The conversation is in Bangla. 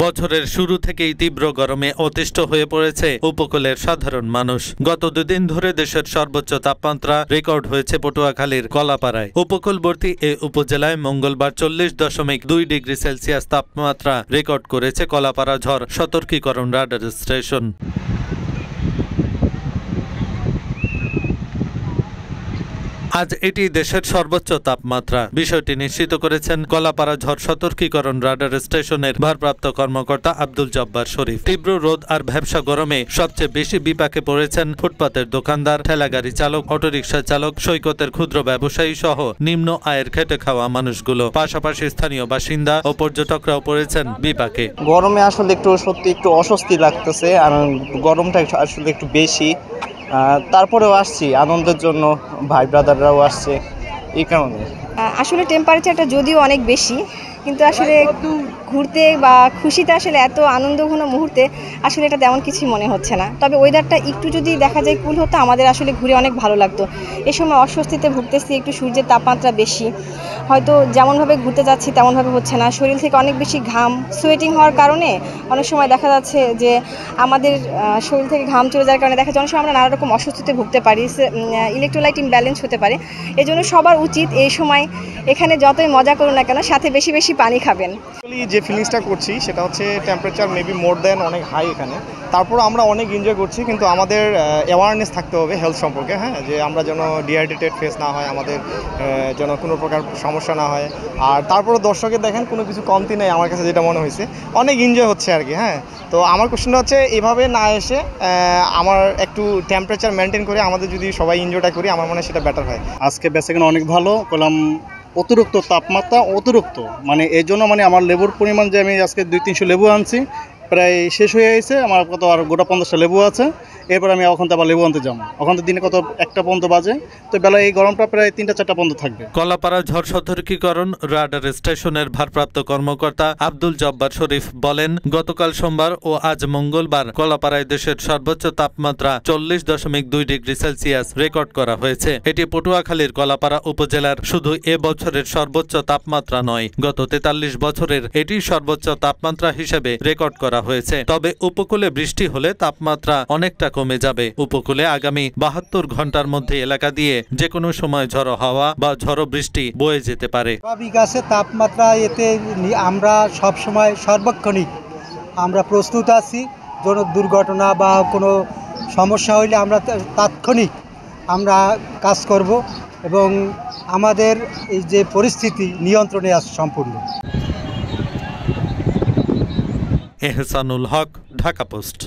বছরের শুরু থেকেই তীব্র গরমে অতিষ্ঠ হয়ে পড়েছে উপকূলের সাধারণ মানুষ। গত দুদিন ধরে দেশের সর্বোচ্চ তাপমাত্রা রেকর্ড হয়েছে পটুয়াখালীর কলাপাড়ায়। উপকূলবর্তী এ উপজেলায় মঙ্গলবার 40.2 ডিগ্রি সেলসিয়াস তাপমাত্রা রেকর্ড করেছে কলাপাড়া ঝড় সতর্কীকরণ রাডার স্টেশন। আজ এটি দেশের সর্বোচ্চ তাপমাত্রা। বিষয়টি নিশ্চিত করেছেন কলাপাড়া ঝড় সতর্কীকরণ রাডার স্টেশনের ভারপ্রাপ্ত কর্মকর্তা আব্দুল জব্বার শরীফ। তীব্র রোদ আর ভ্যাপসা গরমে সবচেয়ে বেশি বিপাকে পড়েছেন ফুটপাতের দোকানদার, ঠেলাগাড়ি চালক, অটোরিকশা চালক, সৈকতের ক্ষুদ্র ব্যবসায়ী সহ নিম্ন আয়ের খেটে খাওয়া মানুষগুলো। পাশাপাশি স্থানীয় বাসিন্দা ও পর্যটকরাও পড়েছেন বিপাকে। গরমে আসলে সত্যি একটু অস্বস্তি লাগতেছে, আর গরমটা আসলে একটু বেশি। তারপরেও আসছি আনন্দের জন্য, ভাই ব্রাদাররাও আসছে, এই কারণে। আসলে টেম্পারেচারটা যদিও অনেক বেশি, কিন্তু আসলে একটু ঘুরতে বা খুশিতে আসলে এত আনন্দঘন মুহূর্তে আসলে এটা তেমন কিছুই মনে হচ্ছে না। তবে ওয়েদারটা একটু যদি দেখা যায় কুল হতো, আমাদের আসলে ঘুরে অনেক ভালো লাগতো। এ সময় অস্বস্তিতে ভুগতেছি, একটু সূর্যের তাপমাত্রা বেশি, হয়তো যেমনভাবে ঘুরতে যাচ্ছি তেমনভাবে হচ্ছে না। শরীর থেকে অনেক বেশি ঘাম, সোয়েটিং হওয়ার কারণে অনেক সময় দেখা যাচ্ছে যে আমাদের শরীর থেকে ঘাম চলে যাওয়ার কারণে দেখা যায় অনেক সময় আমরা নানা রকম অসুস্থতে ভুগতে পারি, ইলেকট্রোলাইট ইমব্যালেন্স হতে পারে। এজন্য সবার উচিত এই সময় এখানে যতই মজা করুন না কেন, সাথে বেশি বেশি পানি খাবেন। যে ফিলিংসটা করছি সেটা হচ্ছে টেম্পারেচার মেবি মোর দ্যান অনেক হাই এখানে, তারপর আমরা অনেক এনজয় করছি। কিন্তু আমাদের অ্যাওয়ারনেস থাকতে হবে হেলথ সম্পর্কে, হ্যাঁ, যে আমরা যেন ডিহাইড্রেটেড ফেস না হয়, আমাদের যেন কোনো প্রকার সমস্যা না হয়। আর তারপরে দর্শকের দেখেন কোনো কিছু কমতি নেই, আমার কাছে যেটা মনে হয়েছে অনেক এনজয় হচ্ছে আর কি। হ্যাঁ, তো আমার কোশ্চেনটা হচ্ছে এভাবে না এসে আমার একটু টেম্পারেচার মেনটেন করে আমাদের যদি সবাই এনজয়টা করি, আমার মনে হয় সেটা বেটার হয়। আজকে বেচাকেনা অনেক ভালো করলাম। অতিরিক্ত তাপমাত্রা মানে এই জন্য আমার লেবুর পরিমাণ যে আমি আজকে 200-300 লেবু আনছি প্রায় শেষ হয়ে গেছে। আমার কত আর গোটা 50টা লেবু আছে। এরপর আমি ওখান থেকে আবার লেবু আনতে যাবো। ওখান থেকে দিনে কত 1টা পর্যন্ত বাজে, তো বেলা এই গরমটা প্রায় 3টা-4টা পর্যন্ত থাকবে। কলাপাড়া ঝড় সতর্কীকরণ রাডার স্টেশনের ভারপ্রাপ্ত কর্মকর্তা আব্দুল জব্বার শরীফ বলেন, গতকাল সোমবার ও আজ মঙ্গলবার কলাপাড়ায় দেশের সর্বোচ্চ তাপমাত্রা 40.2 ডিগ্রি সেলসিয়াস রেকর্ড করা হয়েছে। এটি পটুয়াখালীর কলাপাড়া উপজেলার শুধু এ বছরের সর্বোচ্চ তাপমাত্রা নয়, গত 43 বছরের এটি সর্বোচ্চ তাপমাত্রা হিসেবে রেকর্ড করা হয়েছে। তবে উপকূলে বৃষ্টি হলে তাপমাত্রা অনেকটা কমে যাবে। উপকূলে আগামী 72 ঘন্টার মধ্যে এলাকা দিয়ে যে কোনো সময় ঝড়ো হাওয়া বা ঝড়ো বৃষ্টি বয়ে যেতে পারে। স্বাভাবিক আছে তাপমাত্রা, এতে আমরা সব সময় সর্বক্ষণিক আমরা প্রস্তুত আছি। কোনো দুর্ঘটনা বা কোনো সমস্যা হইলে আমরা তাৎক্ষণিক আমরা কাজ করব এবং আমাদের এই যে পরিস্থিতি নিয়ন্ত্রণে আছে সম্পূর্ণ। এহসানুল হক, ঢাকা পোস্ট।